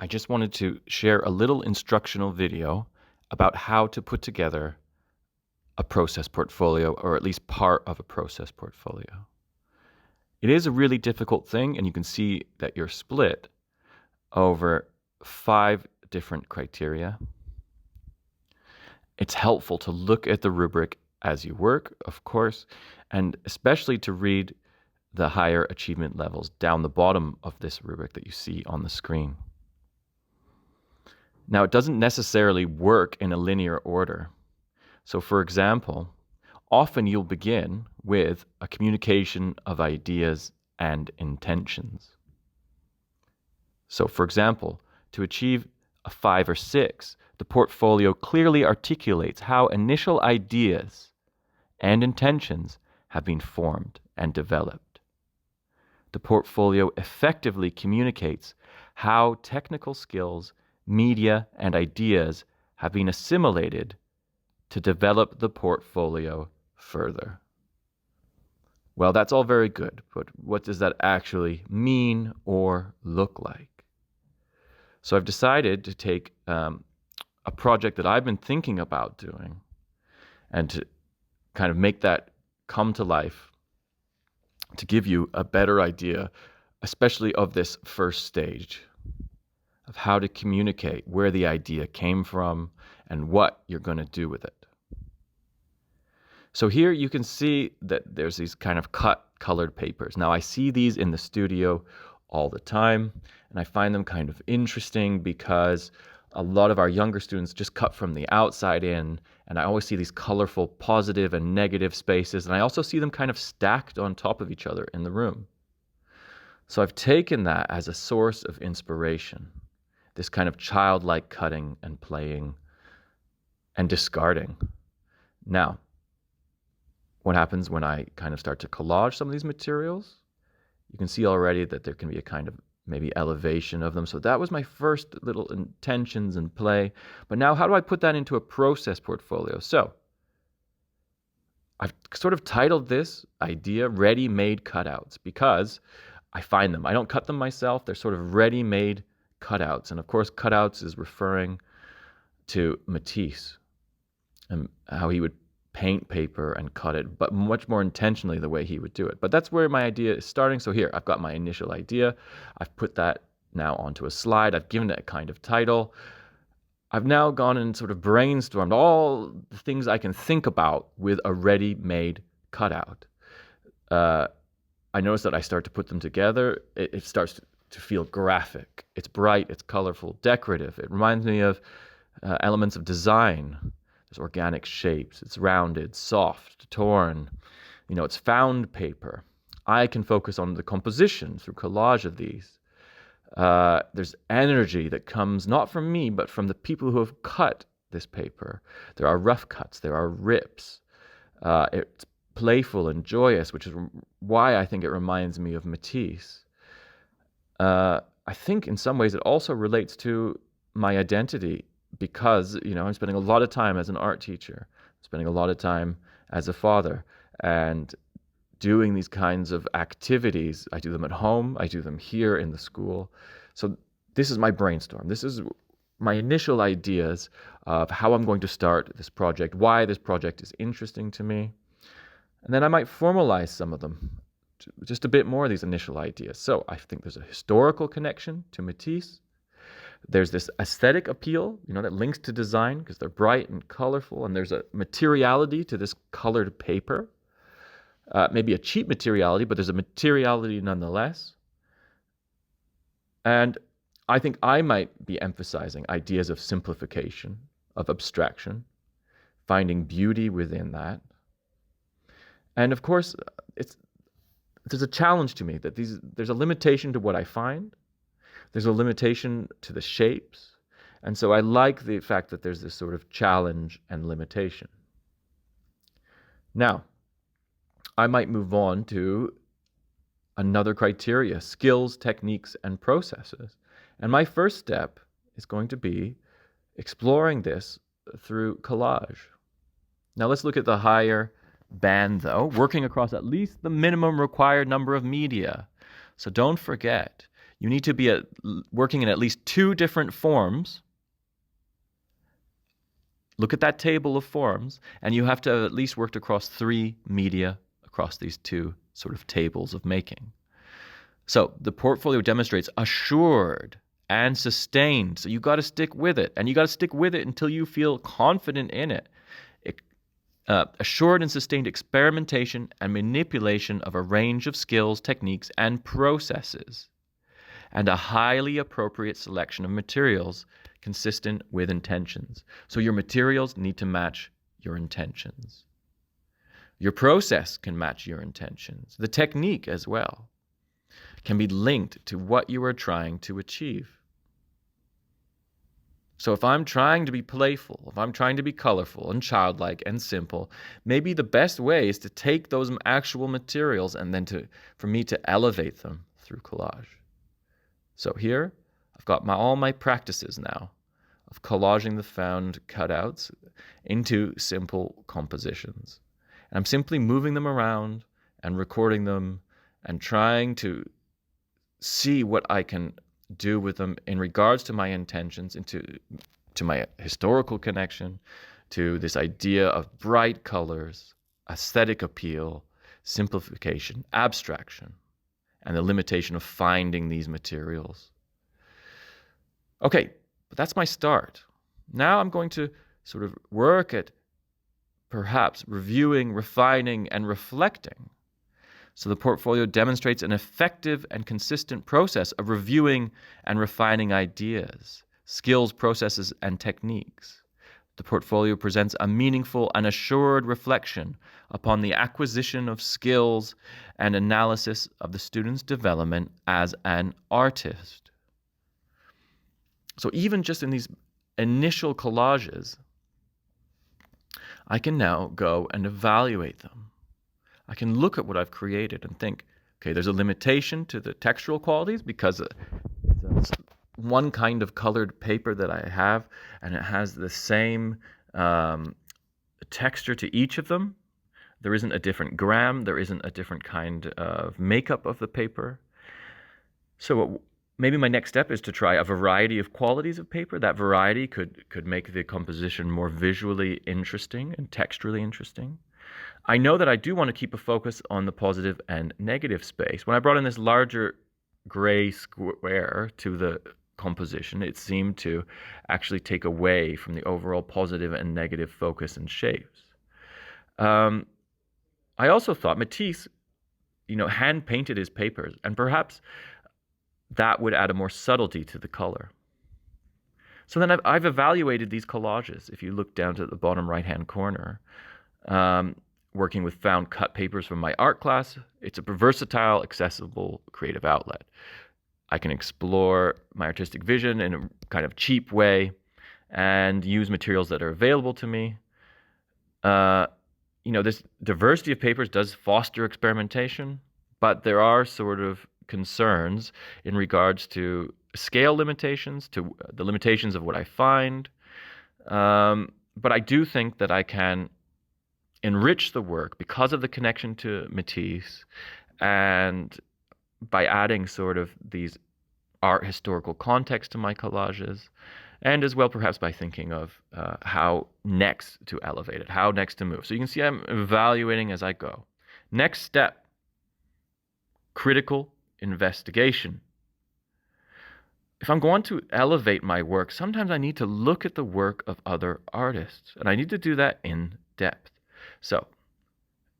I just wanted to share a little instructional video about how to put together a process portfolio, or at least part of a process portfolio. It is a really difficult thing, and you can see that you're split over 5 different criteria. It's helpful to look at the rubric as you work, of course, and especially to read the higher achievement levels down the bottom of this rubric that you see on the screen. Now, it doesn't necessarily work in a linear order. So, for example, often you'll begin with a communication of ideas and intentions. So, for example, to achieve a 5 or 6, the portfolio clearly articulates how initial ideas and intentions have been formed and developed. The portfolio effectively communicates how technical skills, media, and ideas have been assimilated to develop the portfolio further. Well, that's all very good, but what does that actually mean or look like? So I've decided to take a project that I've been thinking about doing and to kind of make that come to life, to give you a better idea, especially of this first stage, of how to communicate where the idea came from and what you're going to do with it. So here you can see that there's these kind of cut colored papers. Now I see these in the studio all the time, and I find them kind of interesting because a lot of our younger students just cut from the outside in, and I always see these colorful positive and negative spaces, and I also see them kind of stacked on top of each other in the room. So I've taken that as a source of inspiration, this kind of childlike cutting and playing and discarding. Now, what happens when I kind of start to collage some of these materials? You can see already that there can be a kind of maybe elevation of them. So that was my first little intentions and play. But now how do I put that into a process portfolio? So I've sort of titled this idea Ready-Made Cutouts because I find them. I don't cut them myself. They're sort of ready-made cutouts. And of course, cutouts is referring to Matisse and how he would paint paper and cut it, but much more intentionally the way he would do it. But that's where my idea is starting. So here, I've got my initial idea. I've put that now onto a slide. I've given it a kind of title. I've now gone and sort of brainstormed all the things I can think about with a ready-made cutout. I notice that I start to put them together. It starts to feel graphic. It's bright, it's colorful, decorative. It reminds me of elements of design. There's organic shapes. It's rounded, soft, torn. It's found paper. I can focus on the composition through collage of these. There's energy that comes not from me, but from the people who have cut this paper. There are rough cuts. There are rips. It's playful and joyous, which is why I think it reminds me of Matisse. I think in some ways it also relates to my identity, because, I'm spending a lot of time as an art teacher, spending a lot of time as a father, and doing these kinds of activities. I do them at home. I do them here in the school. So this is my brainstorm. This is my initial ideas of how I'm going to start this project, why this project is interesting to me. And then I might formalize some of them, just a bit more of these initial ideas. So I think there's a historical connection to Matisse. There's this aesthetic appeal, that links to design because they're bright and colorful, and there's a materiality to this colored paper. Maybe a cheap materiality, but there's a materiality nonetheless. And I think I might be emphasizing ideas of simplification, of abstraction, finding beauty within that. And of course, there's a challenge to me that there's a limitation to what I find. There's a limitation to the shapes. And so I like the fact that there's this sort of challenge and limitation. Now, I might move on to another criteria, skills, techniques, and processes. And my first step is going to be exploring this through collage. Now let's look at the higher band though, working across at least the minimum required number of media. So don't forget, You need to be working in at least 2 different forms. Look at that table of forms, and you have to have at least worked across 3 media across these 2 sort of tables of making. So the portfolio demonstrates assured and sustained. So you got to stick with it, and you got to stick with it until you feel confident in it. Assured and sustained experimentation and manipulation of a range of skills, techniques, and processes, and a highly appropriate selection of materials consistent with intentions. So your materials need to match your intentions. Your process can match your intentions. The technique as well can be linked to what you are trying to achieve. So if I'm trying to be playful, if I'm trying to be colorful and childlike and simple, maybe the best way is to take those actual materials and then for me to elevate them through collage. So here, I've got all my practices now of collaging the found cutouts into simple compositions. And I'm simply moving them around and recording them and trying to see what I can do with them in regards to my intentions, to my historical connection, to this idea of bright colors, aesthetic appeal, simplification, abstraction, and the limitation of finding these materials. Okay, but that's my start. Now I'm going to sort of work at perhaps reviewing, refining, and reflecting. So the portfolio demonstrates an effective and consistent process of reviewing and refining ideas, skills, processes, and techniques. The portfolio presents a meaningful and assured reflection upon the acquisition of skills and analysis of the student's development as an artist. So even just in these initial collages, I can now go and evaluate them. I can look at what I've created and think, okay, there's a limitation to the textural qualities because it's one kind of colored paper that I have, and it has the same texture to each of them. There isn't a different gram. There isn't a different kind of makeup of the paper. So maybe my next step is to try a variety of qualities of paper. That variety could make the composition more visually interesting and texturally interesting. I know that I do want to keep a focus on the positive and negative space. When I brought in this larger gray square to the composition, it seemed to actually take away from the overall positive and negative focus and shapes. I also thought Matisse, hand painted his papers, and perhaps that would add a more subtlety to the color. So then I've evaluated these collages. If you look down to the bottom right-hand corner, working with found cut papers from my art class, it's a versatile, accessible, creative outlet. I can explore my artistic vision in a kind of cheap way and use materials that are available to me. This diversity of papers does foster experimentation, but there are sort of concerns in regards to scale limitations, to the limitations of what I find. But I do think that I can enrich the work because of the connection to Matisse and by adding sort of these art historical context to my collages, and as well perhaps by thinking of how next to elevate it, how next to move. So you can see I'm evaluating as I go. Next step, critical investigation. If I'm going to elevate my work, sometimes I need to look at the work of other artists, and I need to do that in depth. So,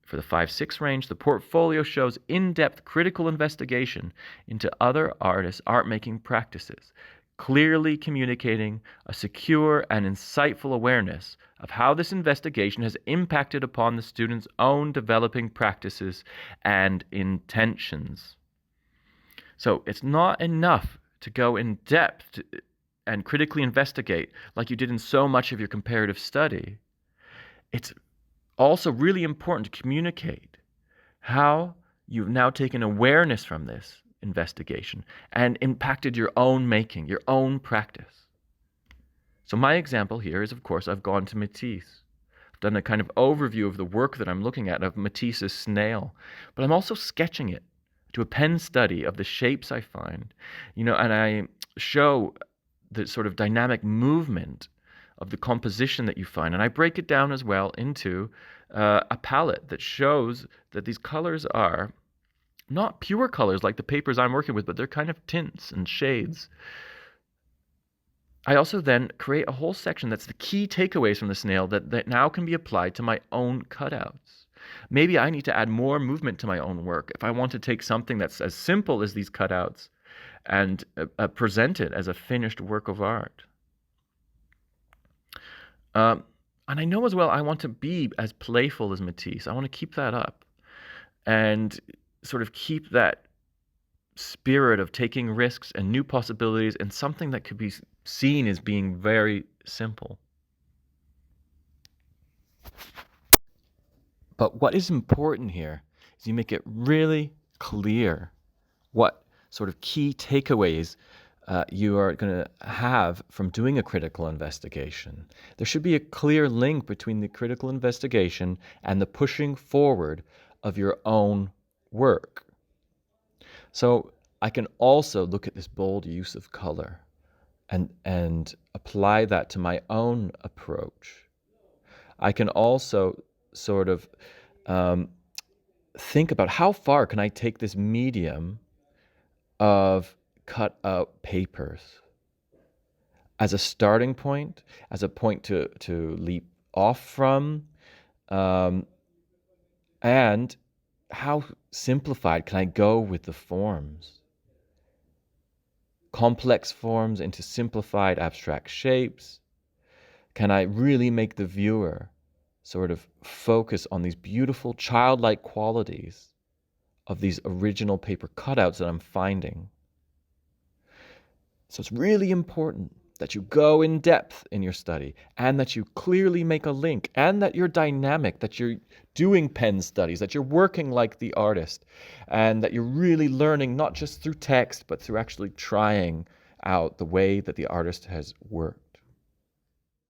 for the 5-6 range, the portfolio shows in-depth critical investigation into other artists' art-making practices, clearly communicating a secure and insightful awareness of how this investigation has impacted upon the student's own developing practices and intentions. So, it's not enough to go in depth and critically investigate like you did in so much of your comparative study. It's also really important to communicate how you've now taken awareness from this investigation and impacted your own making, your own practice. So my example here is, of course, I've gone to Matisse. I've done a kind of overview of the work that I'm looking at of Matisse's snail, but I'm also sketching it, do a pen study of the shapes I find, and I show the sort of dynamic movement of the composition that you find. And I break it down as well into a palette that shows that these colors are not pure colors like the papers I'm working with, but they're kind of tints and shades. I also then create a whole section that's the key takeaways from the snail that now can be applied to my own cutouts. Maybe I need to add more movement to my own work if I want to take something that's as simple as these cutouts and present it as a finished work of art. And I know as well I want to be as playful as Matisse. I want to keep that up and sort of keep that spirit of taking risks and new possibilities and something that could be seen as being very simple. But what is important here is you make it really clear what sort of key takeaways you are going to have from doing a critical investigation. There should be a clear link between the critical investigation and the pushing forward of your own work. So I can also look at this bold use of color and apply that to my own approach. I can also sort of think about how far can I take this medium of cut out papers as a starting point, as a point to leap off from, and how simplified can I go with the forms? Complex forms into simplified abstract shapes? Can I really make the viewer sort of focus on these beautiful childlike qualities of these original paper cutouts that I'm finding? So it's really important that you go in depth in your study and that you clearly make a link and that you're dynamic, that you're doing pen studies, that you're working like the artist, and that you're really learning not just through text, but through actually trying out the way that the artist has worked.